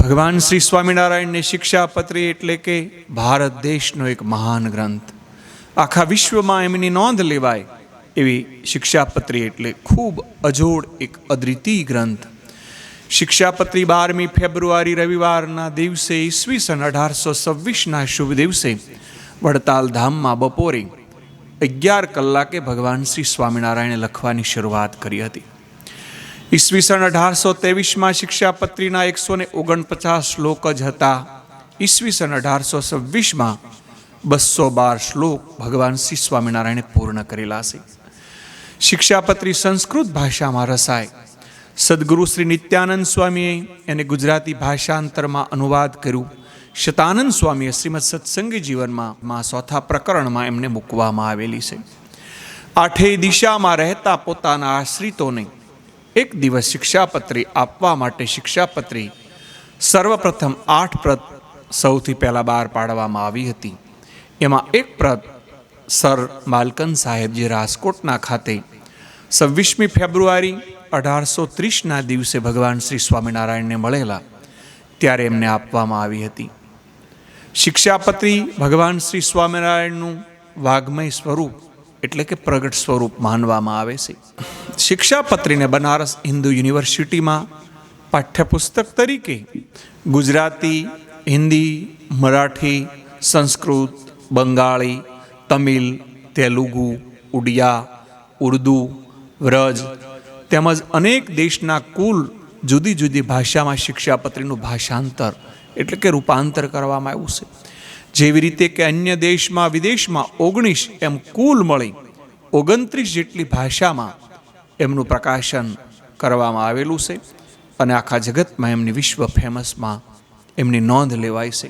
ભગવાન શ્રી સ્વામિનારાયણની શિક્ષાપત્રી એટલે કે ભારત દેશનો એક મહાન ગ્રંથ, આખા વિશ્વમાં એમની નોંધ લેવાય એવી શિક્ષાપત્રી એટલે ખૂબ અજોડ એક અદ્વિતીય ગ્રંથ. શિક્ષાપત્રી 12મી ફેબ્રુઆરી રવિવારના દિવસે ઈસવીસન 1826ના શુભ દિવસે વડતાલ ધામમાં બપોરે 11 કલાકે ભગવાન શ્રી સ્વામિનારાયણે લખવાની શરૂઆત કરી હતી. ઈસવીસન 1823માં શિક્ષાપત્રીના 149 શ્લોક જ હતા. ઈસવીસન 1826માં 212 શ્લોક ભગવાન શ્રી સ્વામિનારાયણે પૂર્ણ કરેલા છે. શિક્ષાપત્રી સંસ્કૃત ભાષામાં રચાય. સદગુરુ શ્રી નિત્યાનંદ સ્વામીએ એને ગુજરાતી ભાષાંતરમાં અનુવાદ કર્યું. શતાનંદ સ્વામીએ શ્રીમદ સત્સંગી જીવનમાં 4થા પ્રકરણમાં એમને મૂકવામાં આવેલી છે. 8 દિશામાં રહેતા પોતાના આશ્રિતોને એક દિવસ શિક્ષાપત્રી આપવા માટે શિક્ષાપત્રી સર્વપ્રથમ 8 પ્રત સૌથી પહેલાં બહાર પાડવામાં આવી હતી. એમાં એક પ્રત સર માલકન સાહેબજી રાજકોટના ખાતે 26મી ફેબ્રુઆરી 1830ના દિવસે ભગવાન શ્રી સ્વામિનારાયણને મળેલા ત્યારે એમને આપવામાં આવી હતી. શિક્ષાપત્રી ભગવાન શ્રી સ્વામિનારાયણનું વાગ્મય સ્વરૂપ એટલે કે પ્રગટ સ્વરૂપ માનવામાં આવે છે. શિક્ષાપત્રીને બનારસ હિન્દુ યુનિવર્સિટીમાં પાઠ્યપુસ્તક તરીકે ગુજરાતી, હિન્દી, મરાઠી, સંસ્કૃત, બંગાળી, તમિલ, તેલુગુ, ઉડિયા, ઉર્દુ, વ્રજ તેમજ અનેક દેશના કુલ જુદી જુદી ભાષામાં શિક્ષાપત્રીનું ભાષાંતર એટલે કે રૂપાંતર કરવામાં આવ્યું છે. જેવી રીતે કે અન્ય દેશમાં વિદેશમાં 19 એમ કુલ મળી 29 જેટલી ભાષામાં એમનું પ્રકાશન કરવામાં આવેલું છે અને આખા જગતમાં એમની વિશ્વ ફેમસમાં એમની નોંધ લેવાય છે.